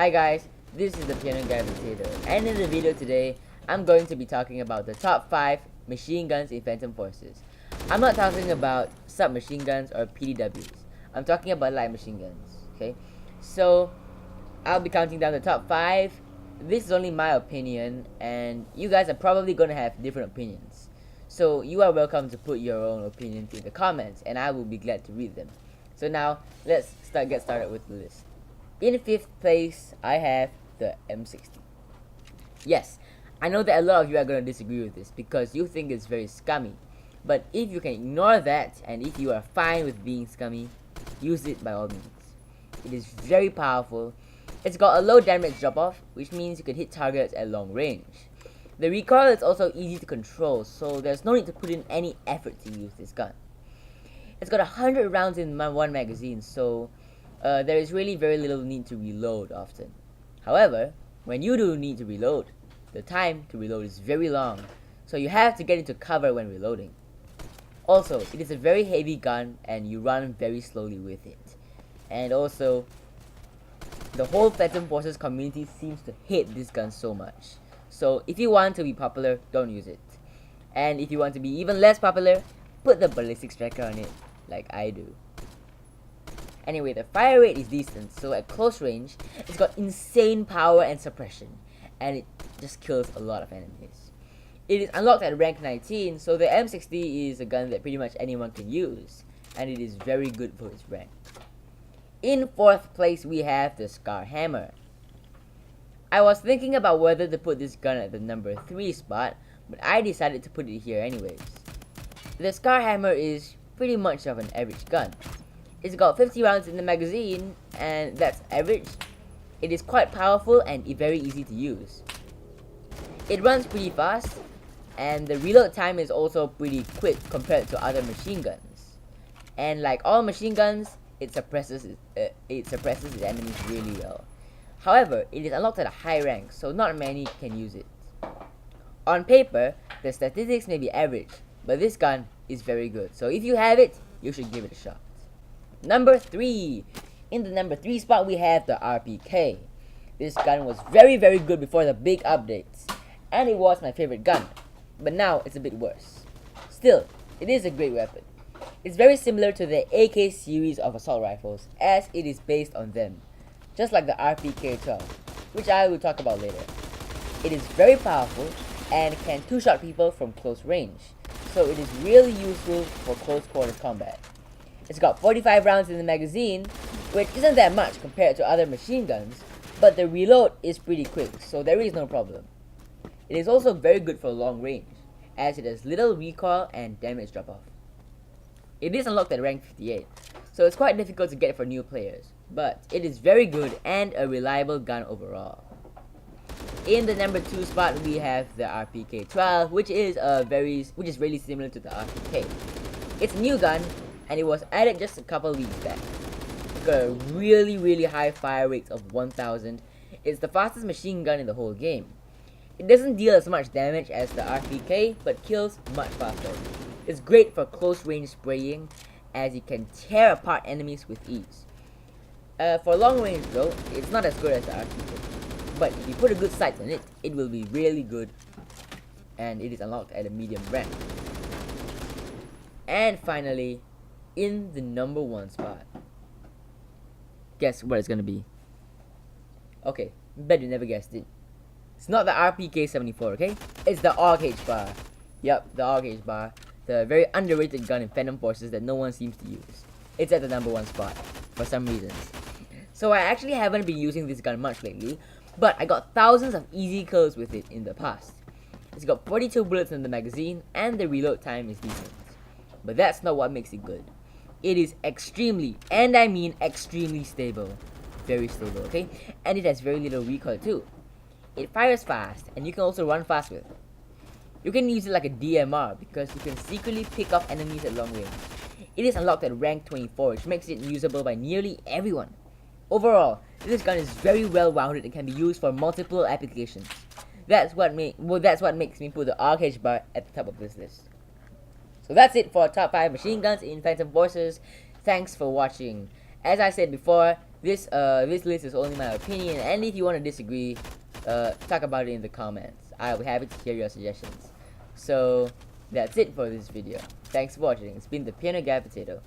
Hi guys, this is the Piano Guy Potato, and in the video today, I'm going to be talking about the top 5 machine guns in Phantom Forces. I'm not talking about submachine guns or PDWs. I'm talking about light machine guns, okay? So, I'll be counting down the top 5. This is only my opinion, and you guys are probably going to have different opinions. So, you are welcome to put your own opinions in the comments, and I will be glad to read them. So now, let's get started with the list. In 5th place, I have the M60. Yes, I know that a lot of you are going to disagree with this because you think it's very scummy. But if you can ignore that, and if you are fine with being scummy, use it by all means. It is very powerful. It's got a low damage drop-off, which means you can hit targets at long range. The recoil is also easy to control, so there's no need to put in any effort to use this gun. It's got 100 rounds in one magazine, so there is really very little need to reload often. However, when you do need to reload, the time to reload is very long, so you have to get into cover when reloading. Also, it is a very heavy gun and you run very slowly with it. And also, the whole Phantom Forces community seems to hate this gun so much. So if you want to be popular, don't use it. And if you want to be even less popular, put the ballistic striker on it, like I do. Anyway, the fire rate is decent, so at close range, it's got insane power and suppression, and it just kills a lot of enemies. It is unlocked at rank 19, so the M60 is a gun that pretty much anyone can use, and it is very good for its rank. In 4th place, we have the Scar Hammer. I was thinking about whether to put this gun at the number 3 spot, but I decided to put it here anyways. The Scar Hammer is pretty much of an average gun. It's got 50 rounds in the magazine, and that's average. It is quite powerful and very easy to use. It runs pretty fast, and the reload time is also pretty quick compared to other machine guns. And like all machine guns, it suppresses its enemies really well. However, it is unlocked at a high rank, so not many can use it. On paper, the statistics may be average, but this gun is very good. So if you have it, you should give it a shot. Number 3. In the number 3 spot, we have the RPK. This gun was very good before the big updates, and it was my favorite gun, but now it's a bit worse. Still, it is a great weapon. It's very similar to the AK series of assault rifles, as it is based on them, just like the RPK-12, which I will talk about later. It is very powerful and can two-shot people from close range, so it is really useful for close quarters combat. It's got 45 rounds in the magazine, which isn't that much compared to other machine guns, but the reload is pretty quick, so there is no problem. It is also very good for long range, as it has little recoil and damage drop-off. It is unlocked at rank 58, so it's quite difficult to get for new players, but it is very good and a reliable gun overall. In the number 2 spot, we have the RPK-12, which is really similar to the RPK. It's a new gun, and it was added just a couple weeks back. It's got a really high fire rate of 1000. It's the fastest machine gun in the whole game. It doesn't deal as much damage as the RPK, but kills much faster. It's great for close range spraying, as you can tear apart enemies with ease. For long range though, it's not as good as the RPK, but if you put a good sight on it, it will be really good, and it is unlocked at a medium rank. And finally, in the number 1 spot, guess what it's gonna be? Okay, bet you never guessed it. It's not the RPK-74, okay? It's the AUG H-Bar. Yup, the AUG H-Bar. The very underrated gun in Phantom Forces that no one seems to use. It's at the number 1 spot, for some reasons. So I actually haven't been using this gun much lately, but I got thousands of easy kills with it in the past. It's got 42 bullets in the magazine, and the reload time is decent. But that's not what makes it good. It is extremely, and I mean extremely stable. Very stable, okay? And it has very little recoil too. It fires fast, and you can also run fast with it. You can use it like a DMR because you can secretly pick off enemies at long range. It is unlocked at rank 24, which makes it usable by nearly everyone. Overall, this gun is very well rounded and can be used for multiple applications. That's what makes me put the AUG H-Bar at the top of this list. So that's it for top 5 machine guns in Phantom Forces. Thanks for watching. As I said before, this list is only my opinion, and if you want to disagree, talk about it in the comments. I'll be happy to hear your suggestions. So that's it for this video. Thanks for watching. It's been the Piano Guy Potato.